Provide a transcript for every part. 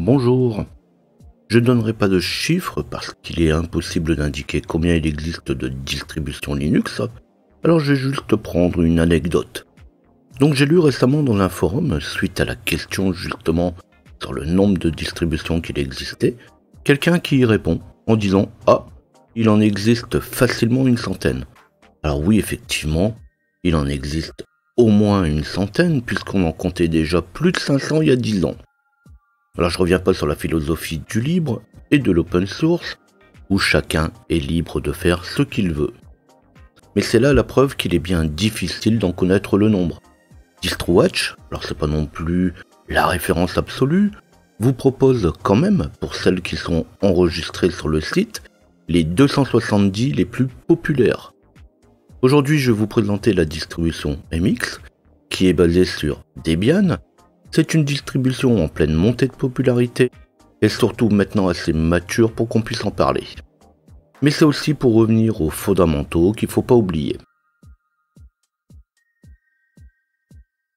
bonjour. Je ne donnerai pas de chiffres parce qu'il est impossible d'indiquer combien il existe de distributions Linux, alors je vais juste prendre une anecdote. Donc j'ai lu récemment dans un forum, suite à la question justement sur le nombre de distributions qu'il existait, quelqu'un qui y répond en disant « Ah, il en existe facilement une centaine ». Alors oui, effectivement, il en existe au moins une centaine puisqu'on en comptait déjà plus de 500 il y a 10 ans. Alors je reviens pas sur la philosophie du libre et de l'open source, où chacun est libre de faire ce qu'il veut. Mais c'est là la preuve qu'il est bien difficile d'en connaître le nombre. DistroWatch, alors c'est pas non plus la référence absolue, vous propose quand même, pour celles qui sont enregistrées sur le site, les 270 les plus populaires. Aujourd'hui je vais vous présenter la distribution MX, qui est basée sur Debian. C'est une distribution en pleine montée de popularité et surtout maintenant assez mature pour qu'on puisse en parler. Mais c'est aussi pour revenir aux fondamentaux qu'il ne faut pas oublier.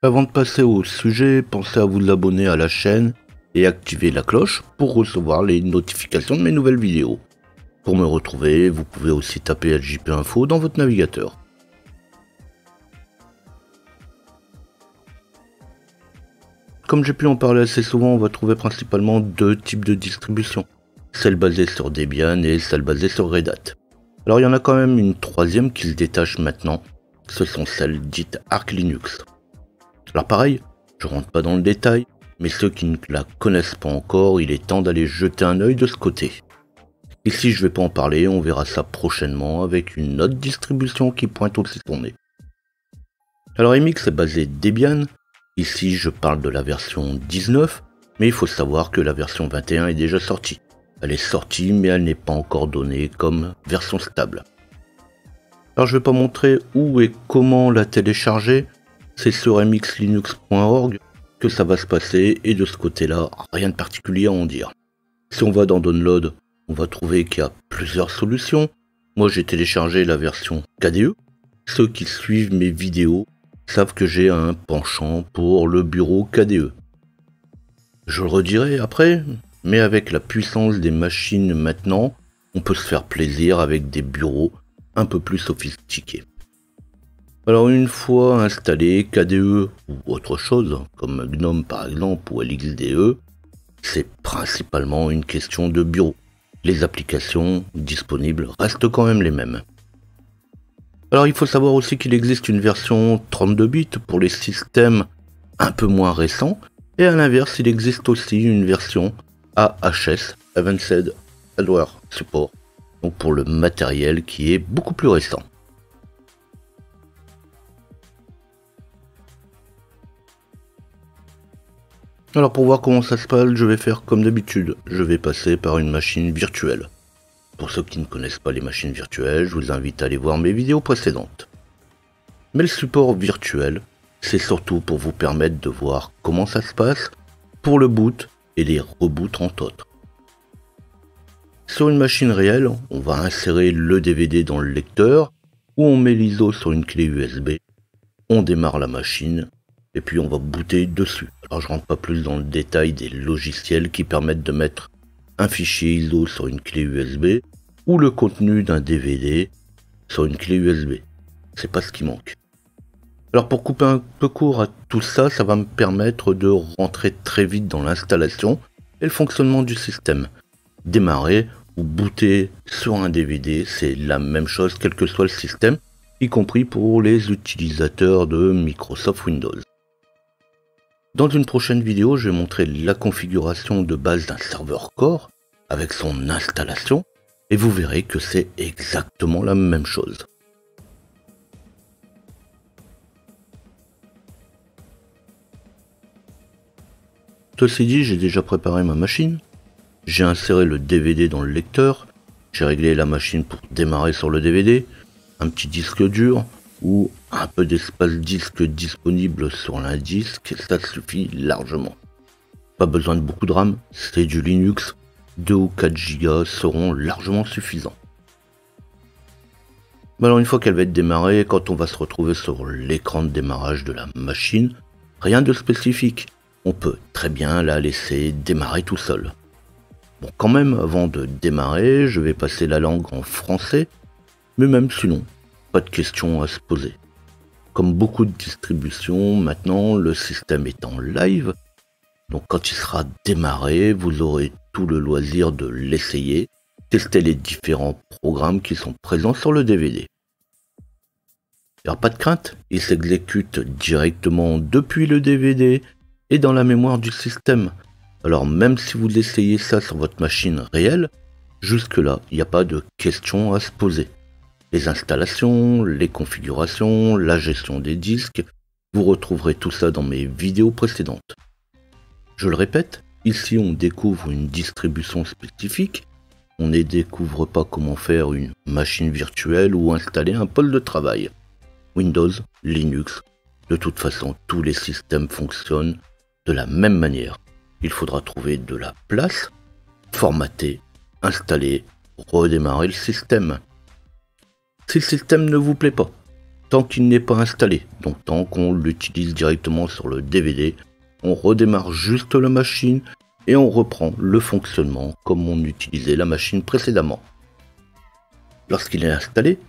Avant de passer au sujet, pensez à vous abonner à la chaîne et activer la cloche pour recevoir les notifications de mes nouvelles vidéos. Pour me retrouver, vous pouvez aussi taper LJP Info dans votre navigateur. Comme j'ai pu en parler assez souvent, on va trouver principalement deux types de distributions. Celle basée sur Debian et celle basée sur Red Hat. Alors il y en a quand même une troisième qui se détache maintenant, ce sont celles dites Arch Linux. Alors pareil, je rentre pas dans le détail, mais ceux qui ne la connaissent pas encore, il est temps d'aller jeter un œil de ce côté. Ici je vais pas en parler, on verra ça prochainement avec une autre distribution qui pointe aussi son nez. Alors MX est basé Debian. Ici, je parle de la version 19, mais il faut savoir que la version 21 est déjà sortie. Elle est sortie, mais elle n'est pas encore donnée comme version stable. Alors, je ne vais pas montrer où et comment la télécharger. C'est sur mxlinux.org que ça va se passer, et de ce côté-là, rien de particulier à en dire. Si on va dans Download, on va trouver qu'il y a plusieurs solutions. Moi, j'ai téléchargé la version KDE. Ceux qui suivent mes vidéos savent que j'ai un penchant pour le bureau KDE. Je le redirai après, mais avec la puissance des machines maintenant, on peut se faire plaisir avec des bureaux un peu plus sophistiqués. Alors une fois installé KDE ou autre chose, comme GNOME par exemple ou LXDE, c'est principalement une question de bureau. Les applications disponibles restent quand même les mêmes. Alors il faut savoir aussi qu'il existe une version 32 bits pour les systèmes un peu moins récents, et à l'inverse il existe aussi une version AHS, Advanced Hardware Support, donc pour le matériel qui est beaucoup plus récent. Alors pour voir comment ça se passe, je vais faire comme d'habitude, je vais passer par une machine virtuelle. Pour ceux qui ne connaissent pas les machines virtuelles, je vous invite à aller voir mes vidéos précédentes. Mais le support virtuel, c'est surtout pour vous permettre de voir comment ça se passe pour le boot et les reboots entre autres. Sur une machine réelle, on va insérer le DVD dans le lecteur, ou on met l'ISO sur une clé USB, on démarre la machine, et puis on va booter dessus. Alors je rentre pas plus dans le détail des logiciels qui permettent de mettre un fichier ISO sur une clé USB ou le contenu d'un DVD sur une clé USB. C'est pas ce qui manque. Alors pour couper un peu court à tout ça, ça va me permettre de rentrer très vite dans l'installation et le fonctionnement du système. Démarrer ou booter sur un DVD, c'est la même chose quel que soit le système, y compris pour les utilisateurs de Microsoft Windows. Dans une prochaine vidéo, je vais montrer la configuration de base d'un serveur Core avec son installation et vous verrez que c'est exactement la même chose. Ceci dit, j'ai déjà préparé ma machine, j'ai inséré le DVD dans le lecteur, j'ai réglé la machine pour démarrer sur le DVD, un petit disque dur, ou un peu d'espace disque disponible sur l'indisque, ça suffit largement. Pas besoin de beaucoup de RAM, c'est du Linux, 2 ou 4 Go seront largement suffisants. Alors une fois qu'elle va être démarrée, quand on va se retrouver sur l'écran de démarrage de la machine, rien de spécifique. on peut très bien la laisser démarrer tout seul. Bon, quand même, avant de démarrer, je vais passer la langue en français, mais même sinon, pas de questions à se poser. Comme beaucoup de distributions, maintenant, le système est en live, donc quand il sera démarré, vous aurez tout le loisir de l'essayer, tester les différents programmes qui sont présents sur le DVD. Alors pas de crainte, il s'exécute directement depuis le DVD et dans la mémoire du système. Alors même si vous essayez ça sur votre machine réelle, jusque-là, il n'y a pas de questions à se poser. Les installations, les configurations, la gestion des disques, vous retrouverez tout ça dans mes vidéos précédentes. Je le répète, ici on découvre une distribution spécifique, on ne découvre pas comment faire une machine virtuelle ou installer un pôle de travail. Windows, Linux, de toute façon tous les systèmes fonctionnent de la même manière. Il faudra trouver de la place, formater, installer, redémarrer le système. Si le système ne vous plaît pas, tant qu'il n'est pas installé, donc tant qu'on l'utilise directement sur le DVD, on redémarre juste la machine et on reprend le fonctionnement comme on utilisait la machine précédemment. Lorsqu'il est installé,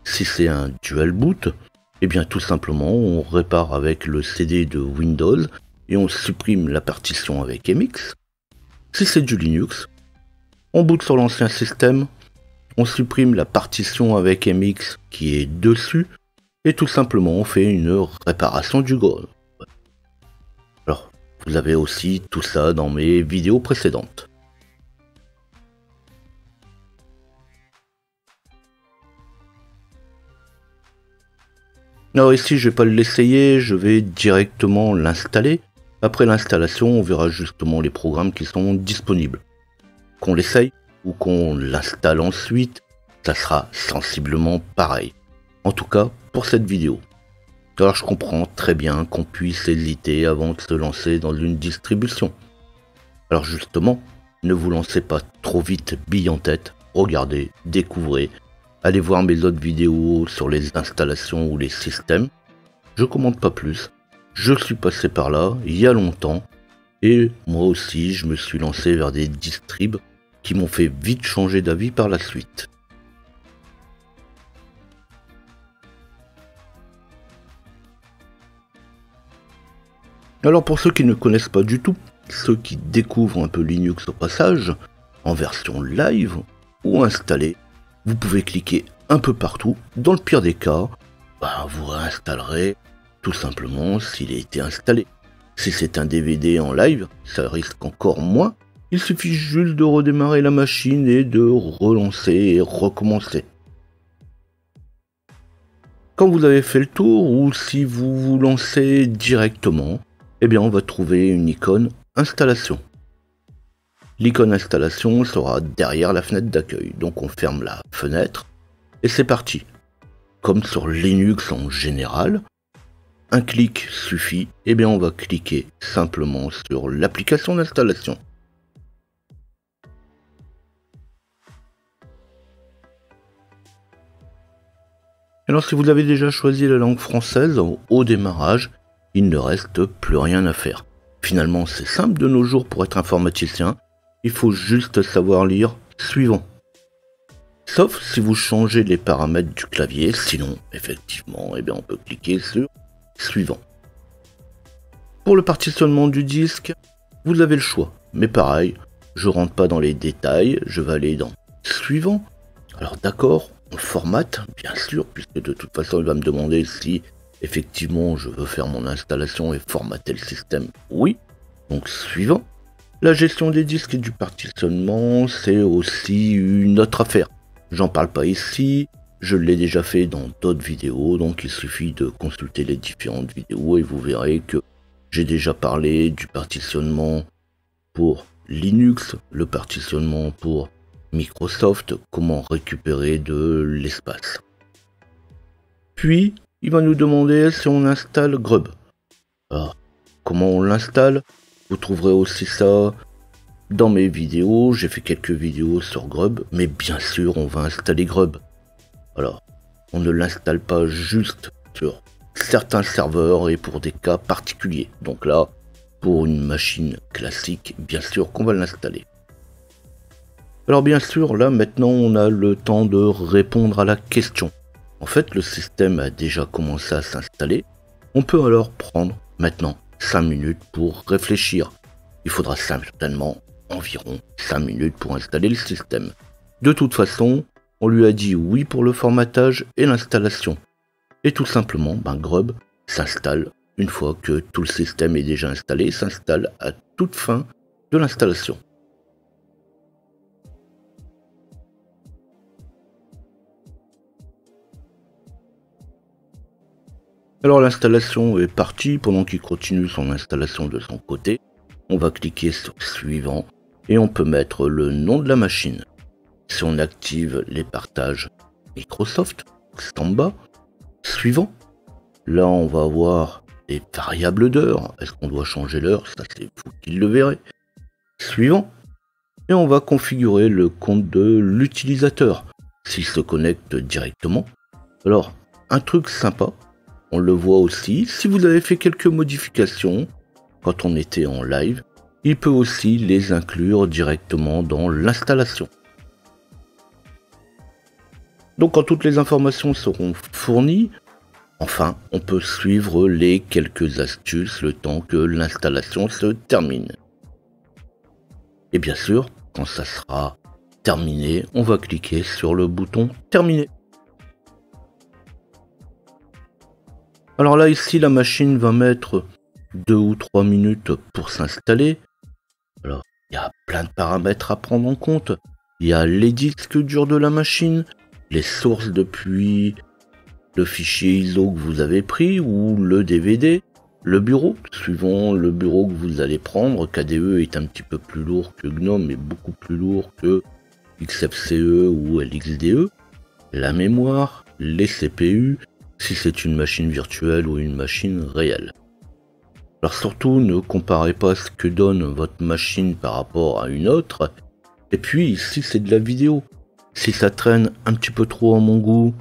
si c'est un dual boot, eh bien tout simplement on répare avec le CD de Windows et on supprime la partition avec MX. Si c'est du Linux, on boot sur l'ancien système, on supprime la partition avec MX qui est dessus et tout simplement on fait une réparation du code. Alors, vous avez aussi tout ça dans mes vidéos précédentes. Alors ici, je vais pas l'essayer, je vais directement l'installer. Après l'installation, on verra justement les programmes qui sont disponibles. Qu'on l'essaye ou qu'on l'installe ensuite, ça sera sensiblement pareil. En tout cas, pour cette vidéo. Alors je comprends très bien qu'on puisse hésiter avant de se lancer dans une distribution. Alors justement, ne vous lancez pas trop vite bille en tête, regardez, découvrez. Allez voir mes autres vidéos sur les installations ou les systèmes. Je commande pas plus. Je suis passé par là il y a longtemps. Et moi aussi, je me suis lancé vers des distribs qui m'ont fait vite changer d'avis par la suite. Alors pour ceux qui ne connaissent pas du tout, ceux qui découvrent un peu Linux au passage, en version live ou installée, vous pouvez cliquer un peu partout. Dans le pire des cas, vous réinstallerez tout simplement s'il a été installé. Si c'est un DVD en live, ça risque encore moins. Il suffit juste de redémarrer la machine et de relancer et recommencer. Quand vous avez fait le tour ou si vous vous lancez directement, eh bien on va trouver une icône installation. L'icône installation sera derrière la fenêtre d'accueil, donc on ferme la fenêtre et c'est parti. Comme sur Linux en général, un clic suffit, et bien on va cliquer simplement sur l'application d'installation. Alors si vous avez déjà choisi la langue française au démarrage, il ne reste plus rien à faire. Finalement c'est simple de nos jours pour être informaticien. Il faut juste savoir lire suivant. Sauf si vous changez les paramètres du clavier, sinon, effectivement, eh bien, on peut cliquer sur suivant. Pour le partitionnement du disque, vous avez le choix. Mais pareil, je rentre pas dans les détails, je vais aller dans suivant. Alors d'accord, on formate, bien sûr, puisque de toute façon, il va me demander si, effectivement, je veux faire mon installation et formater le système. Oui, donc suivant. La gestion des disques et du partitionnement, c'est aussi une autre affaire. J'en parle pas ici, je l'ai déjà fait dans d'autres vidéos, donc il suffit de consulter les différentes vidéos et vous verrez que j'ai déjà parlé du partitionnement pour Linux, le partitionnement pour Microsoft, comment récupérer de l'espace. Puis, il va nous demander si on installe Grub. Alors, comment on l'installe ? Vous trouverez aussi ça dans mes vidéos. J'ai fait quelques vidéos sur Grub, mais bien sûr, on va installer Grub. Alors, on ne l'installe pas juste sur certains serveurs et pour des cas particuliers. Donc là, pour une machine classique, bien sûr qu'on va l'installer. Alors bien sûr, là maintenant on a le temps de répondre à la question. En fait, le système a déjà commencé à s'installer. On peut alors prendre maintenant 5 minutes pour réfléchir. Il faudra certainement environ 5 minutes pour installer le système. De toute façon, on lui a dit oui pour le formatage et l'installation. Et tout simplement, Grub s'installe une fois que tout le système est déjà installé, s'installe à toute fin de l'installation. Alors l'installation est partie. Pendant qu'il continue son installation de son côté, on va cliquer sur suivant et on peut mettre le nom de la machine. Si on active les partages Microsoft, c'est en bas, suivant. Là on va avoir les variables d'heure. Est-ce qu'on doit changer l'heure? Ça c'est vous qui le verrez. Suivant. Et on va configurer le compte de l'utilisateur s'il se connecte directement. Alors, un truc sympa, on le voit aussi, si vous avez fait quelques modifications quand on était en live, il peut aussi les inclure directement dans l'installation. Donc quand toutes les informations seront fournies, enfin, on peut suivre les quelques astuces le temps que l'installation se termine. Et bien sûr, quand ça sera terminé, on va cliquer sur le bouton terminer. Alors là, ici, la machine va mettre 2 ou 3 minutes pour s'installer. Alors, il y a plein de paramètres à prendre en compte. Il y a les disques durs de la machine, les sources depuis le fichier ISO que vous avez pris ou le DVD, le bureau, suivant le bureau que vous allez prendre. KDE est un petit peu plus lourd que GNOME et beaucoup plus lourd que XFCE ou LXDE. La mémoire, les CPU, si c'est une machine virtuelle ou une machine réelle. Alors surtout, ne comparez pas ce que donne votre machine par rapport à une autre. Et puis, si c'est de la vidéo, si ça traîne un petit peu trop à mon goût,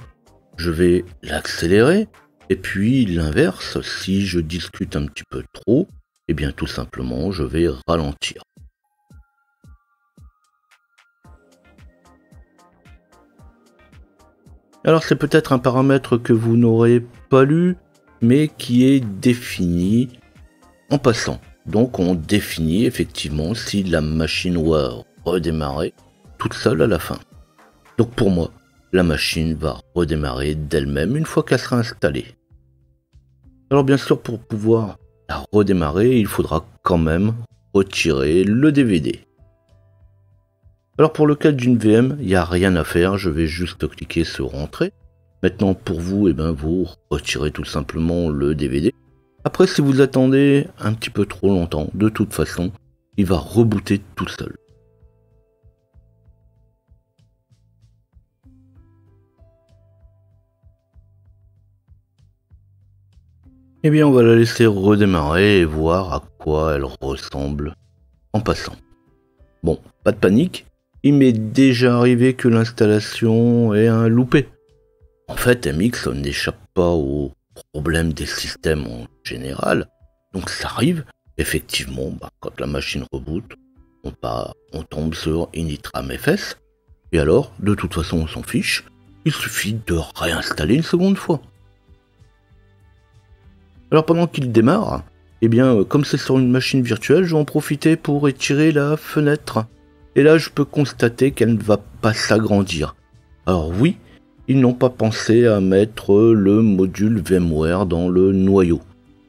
je vais l'accélérer. Et puis l'inverse, si je discute un petit peu trop, eh bien tout simplement, je vais ralentir. Alors c'est peut-être un paramètre que vous n'aurez pas lu, mais qui est défini en passant. Donc on définit effectivement si la machine va redémarrer toute seule à la fin. Donc pour moi, la machine va redémarrer d'elle-même une fois qu'elle sera installée. Alors bien sûr, pour pouvoir la redémarrer, il faudra quand même retirer le DVD. Alors pour le cas d'une VM, il n'y a rien à faire, je vais juste cliquer sur Entrée. Maintenant pour vous, vous retirez tout simplement le DVD. Après si vous attendez un petit peu trop longtemps, de toute façon, il va rebooter tout seul. Eh bien on va la laisser redémarrer et voir à quoi elle ressemble en passant. Bon, pas de panique. Il m'est déjà arrivé que l'installation ait un loupé. En fait, MX n'échappe pas aux problèmes des systèmes en général. Donc ça arrive, effectivement, quand la machine reboot, on tombe sur initramfs. Et alors, de toute façon, on s'en fiche. Il suffit de réinstaller une seconde fois. Alors pendant qu'il démarre, comme c'est sur une machine virtuelle, je vais en profiter pour étirer la fenêtre. Et là, je peux constater qu'elle ne va pas s'agrandir. Alors oui, ils n'ont pas pensé à mettre le module VMware dans le noyau.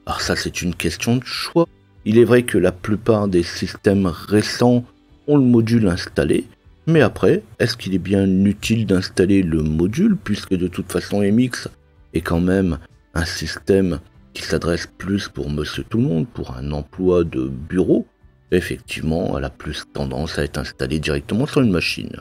Alors ça, c'est une question de choix. Il est vrai que la plupart des systèmes récents ont le module installé. Mais après, est-ce qu'il est bien utile d'installer le module, puisque de toute façon MX est quand même un système qui s'adresse plus pour monsieur tout le monde, pour un emploi de bureau. Effectivement, elle a plus tendance à être installée directement sur une machine.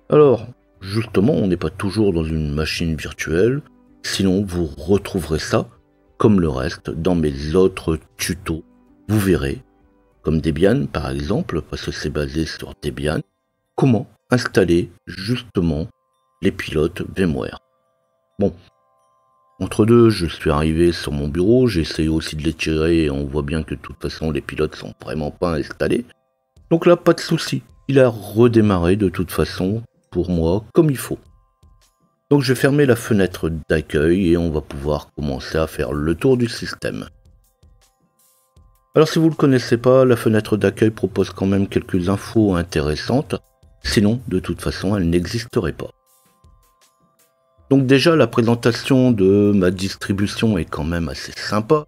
Alors, justement, on n'est pas toujours dans une machine virtuelle, sinon vous retrouverez ça, comme le reste, dans mes autres tutos. Vous verrez, comme Debian par exemple, parce que c'est basé sur Debian, comment installer justement les pilotes VMware. Bon, Entre deux, je suis arrivé sur mon bureau, j'ai essayé aussi de les tirer et on voit bien que de toute façon les pilotes sont vraiment pas installés. Donc là, pas de souci. Il a redémarré de toute façon pour moi comme il faut. Donc je vais fermer la fenêtre d'accueil et on va pouvoir commencer à faire le tour du système. Alors si vous ne le connaissez pas, la fenêtre d'accueil propose quand même quelques infos intéressantes, sinon de toute façon elle n'existerait pas. Donc déjà la présentation de ma distribution est quand même assez sympa,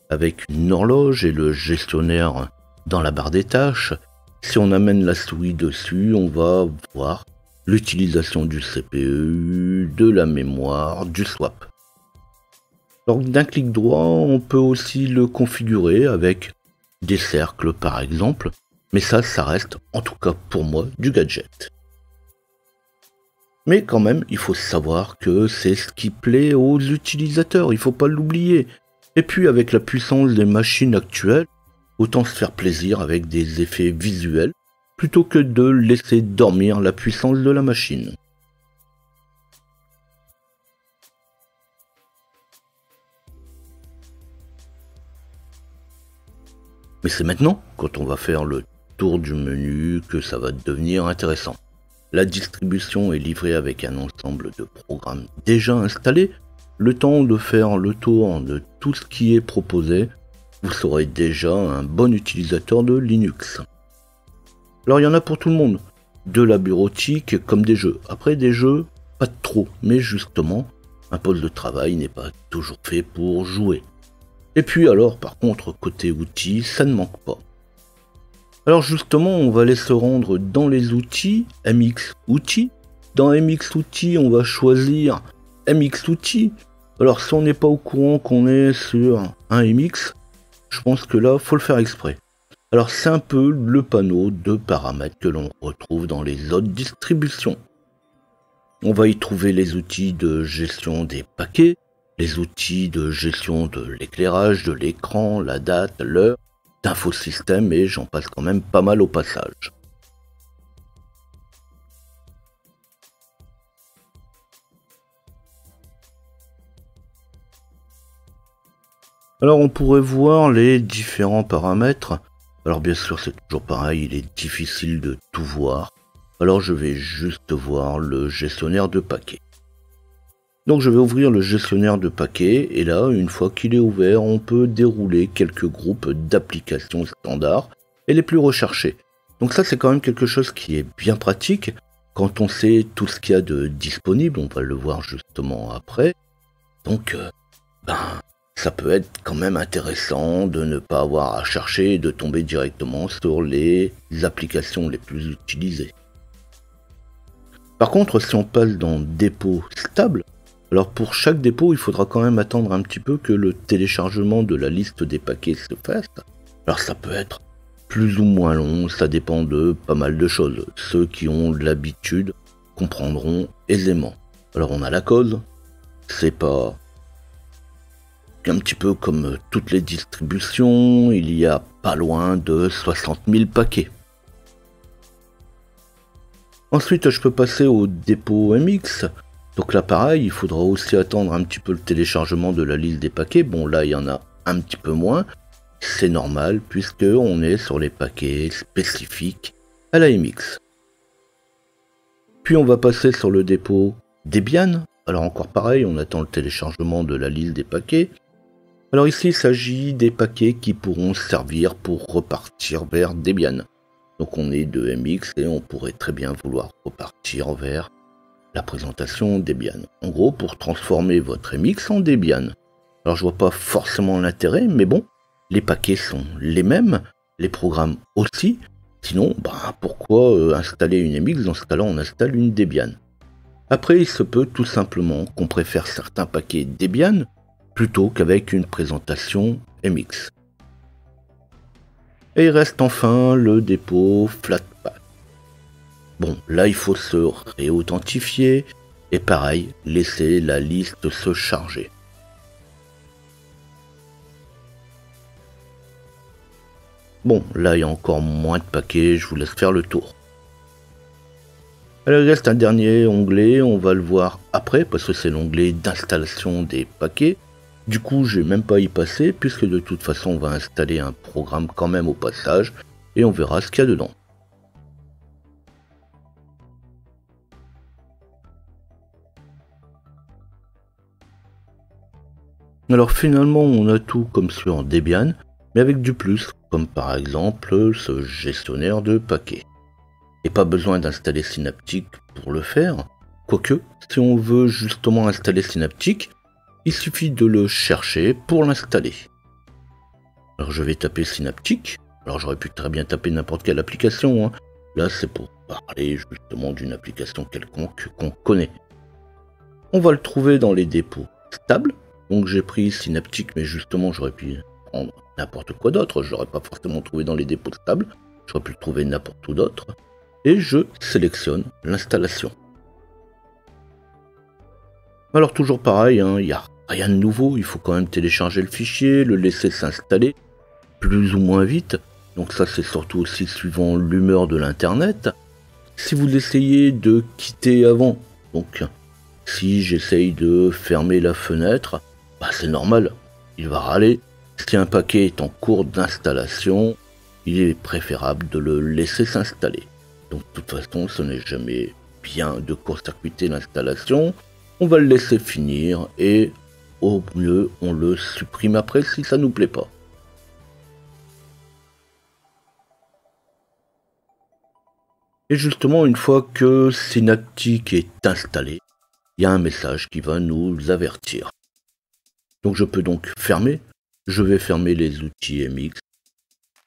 avec une horloge et le gestionnaire dans la barre des tâches. Si on amène la souris dessus, on va voir l'utilisation du CPU, de la mémoire, du swap. Alors d'un clic droit, on peut aussi le configurer avec des cercles par exemple, mais ça reste en tout cas pour moi du gadget. Mais quand même, il faut savoir que c'est ce qui plaît aux utilisateurs, il faut pas l'oublier. Et puis avec la puissance des machines actuelles, autant se faire plaisir avec des effets visuels, plutôt que de laisser dormir la puissance de la machine. Mais c'est maintenant, quand on va faire le tour du menu, que ça va devenir intéressant. La distribution est livrée avec un ensemble de programmes déjà installés. Le temps de faire le tour de tout ce qui est proposé, vous serez déjà un bon utilisateur de Linux. Alors il y en a pour tout le monde, de la bureautique comme des jeux. Après des jeux, pas de trop, mais justement, un poste de travail n'est pas toujours fait pour jouer. Et puis alors, par contre, côté outils, ça ne manque pas. Alors justement, on va aller se rendre dans les outils, MX Outils. Dans MX Outils, on va choisir MX Outils. Alors si on n'est pas au courant qu'on est sur un MX, je pense que là, faut le faire exprès. Alors c'est un peu le panneau de paramètres que l'on retrouve dans les autres distributions. On va y trouver les outils de gestion des paquets, les outils de gestion de l'éclairage, de l'écran, la date, l'heure, d'infosystème et j'en passe quand même pas mal au passage. Alors on pourrait voir les différents paramètres. Alors bien sûr c'est toujours pareil, il est difficile de tout voir. Alors je vais juste voir le gestionnaire de paquets. Donc je vais ouvrir le gestionnaire de paquets et là, une fois qu'il est ouvert, on peut dérouler quelques groupes d'applications standards et les plus recherchées. Donc ça c'est quand même quelque chose qui est bien pratique quand on sait tout ce qu'il y a de disponible, on va le voir justement après. Donc ça peut être quand même intéressant de ne pas avoir à chercher et de tomber directement sur les applications les plus utilisées. Par contre, si on passe dans dépôt stable, alors pour chaque dépôt, il faudra quand même attendre un petit peu que le téléchargement de la liste des paquets se fasse. Alors ça peut être plus ou moins long, ça dépend de pas mal de choses. Ceux qui ont l'habitude comprendront aisément. Alors on a la cause, c'est pas un petit peu comme toutes les distributions, il y a pas loin de 60 000 paquets. Ensuite, je peux passer au dépôt MX. Donc là, pareil, il faudra aussi attendre un petit peu le téléchargement de la liste des paquets. Bon, là, il y en a un petit peu moins. C'est normal, puisque on est sur les paquets spécifiques à la MX. Puis, on va passer sur le dépôt Debian. Alors, encore pareil, on attend le téléchargement de la liste des paquets. Alors ici, il s'agit des paquets qui pourront servir pour repartir vers Debian. Donc on est de MX et on pourrait très bien vouloir repartir vers la présentation Debian. En gros, pour transformer votre MX en Debian. Alors je vois pas forcément l'intérêt, mais bon, les paquets sont les mêmes, les programmes aussi. Sinon, pourquoi installer une MX? Dans ce cas-là, on installe une Debian. Après, il se peut tout simplement qu'on préfère certains paquets Debian plutôt qu'avec une présentation MX. Et il reste enfin le dépôt Flatpak. Bon, là il faut se réauthentifier et pareil, laisser la liste se charger. Bon, là il y a encore moins de paquets, je vous laisse faire le tour. Alors il reste un dernier onglet, on va le voir après, parce que c'est l'onglet d'installation des paquets. Du coup, je vais même pas y passer, puisque de toute façon, on va installer un programme quand même au passage, et on verra ce qu'il y a dedans. Alors finalement, on a tout comme sur Debian, mais avec du plus, comme par exemple ce gestionnaire de paquets. Et pas besoin d'installer Synaptic pour le faire, quoique, si on veut justement installer Synaptic, il suffit de le chercher pour l'installer. Alors je vais taper Synaptic, alors j'aurais pu très bien taper n'importe quelle application, hein. Là c'est pour parler justement d'une application quelconque qu'on connaît. On va le trouver dans les dépôts stables. Donc j'ai pris Synaptic, mais justement j'aurais pu prendre n'importe quoi d'autre. Je l'aurais pas forcément trouvé dans les dépôts stables. J'aurais pu le trouver n'importe où d'autre. Et je sélectionne l'installation. Alors toujours pareil, il n'y a rien de nouveau. Il faut quand même télécharger le fichier, le laisser s'installer plus ou moins vite. Donc ça c'est surtout aussi suivant l'humeur de l'internet. Si vous essayez de quitter avant, donc si j'essaye de fermer la fenêtre, bah c'est normal, il va râler. Si un paquet est en cours d'installation, il est préférable de le laisser s'installer. Donc de toute façon, ce n'est jamais bien de court-circuiter l'installation. On va le laisser finir et au mieux, on le supprime après si ça nous plaît pas. Et justement, une fois que Synaptic est installé, il y a un message qui va nous avertir. Donc je peux donc fermer. Je vais fermer les outils MX.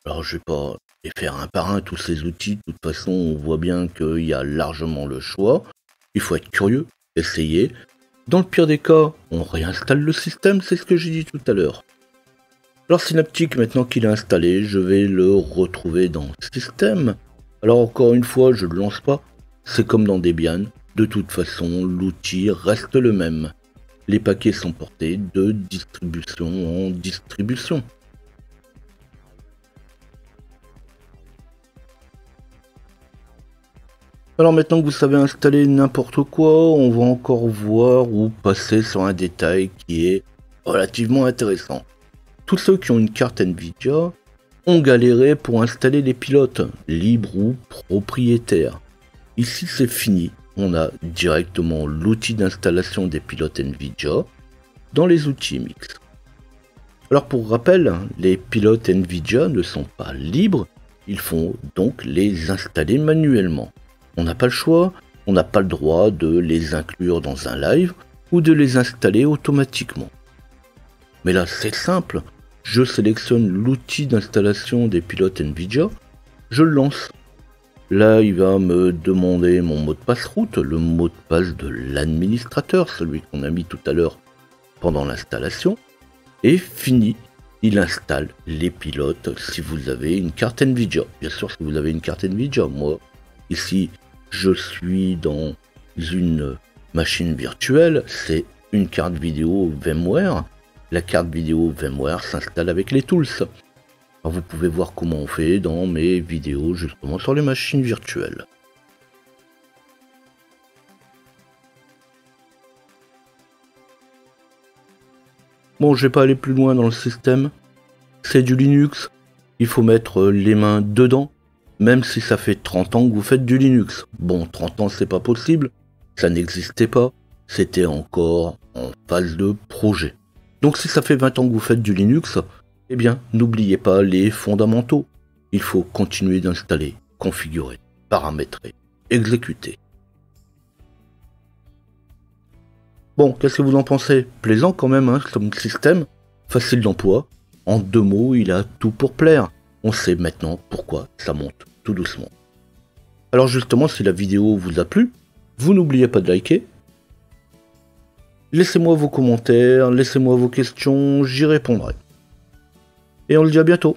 Alors je vais pas les faire un par un tous ces outils. De toute façon, on voit bien qu'il y a largement le choix. Il faut être curieux, essayer. Dans le pire des cas, on réinstalle le système, c'est ce que j'ai dit tout à l'heure. Alors Synaptic, maintenant qu'il est installé, je vais le retrouver dans Système. Alors encore une fois, je ne le lance pas. C'est comme dans Debian. De toute façon, l'outil reste le même. Les paquets sont portés de distribution en distribution. Alors maintenant que vous savez installer n'importe quoi, on va encore voir ou passer sur un détail qui est relativement intéressant. Tous ceux qui ont une carte Nvidia ont galéré pour installer les pilotes, libres ou propriétaires. Ici c'est fini. On a directement l'outil d'installation des pilotes Nvidia dans les outils MX. Alors pour rappel, les pilotes Nvidia ne sont pas libres, il faut donc les installer manuellement. On n'a pas le choix, on n'a pas le droit de les inclure dans un live ou de les installer automatiquement. Mais là c'est simple, je sélectionne l'outil d'installation des pilotes Nvidia, je le lance. Là, il va me demander mon mot de passe route, le mot de passe de l'administrateur, celui qu'on a mis tout à l'heure pendant l'installation. Et fini, il installe les pilotes si vous avez une carte Nvidia. Bien sûr, si vous avez une carte Nvidia. Moi, ici, je suis dans une machine virtuelle, c'est une carte vidéo VMware. La carte vidéo VMware s'installe avec les tools. Alors vous pouvez voir comment on fait dans mes vidéos justement sur les machines virtuelles. Bon, je vais pas aller plus loin dans le système. C'est du Linux. Il faut mettre les mains dedans. Même si ça fait 30 ans que vous faites du Linux. Bon, 30 ans c'est pas possible. Ça n'existait pas. C'était encore en phase de projet. Donc si ça fait 20 ans que vous faites du Linux, eh bien, n'oubliez pas les fondamentaux. Il faut continuer d'installer, configurer, paramétrer, exécuter. Bon, qu'est-ce que vous en pensez? Plaisant quand même, hein, comme système, facile d'emploi. En 2 mots, il a tout pour plaire. On sait maintenant pourquoi ça monte tout doucement. Alors justement, si la vidéo vous a plu, vous n'oubliez pas de liker. Laissez-moi vos commentaires, laissez-moi vos questions, j'y répondrai. Et on le dit à bientôt.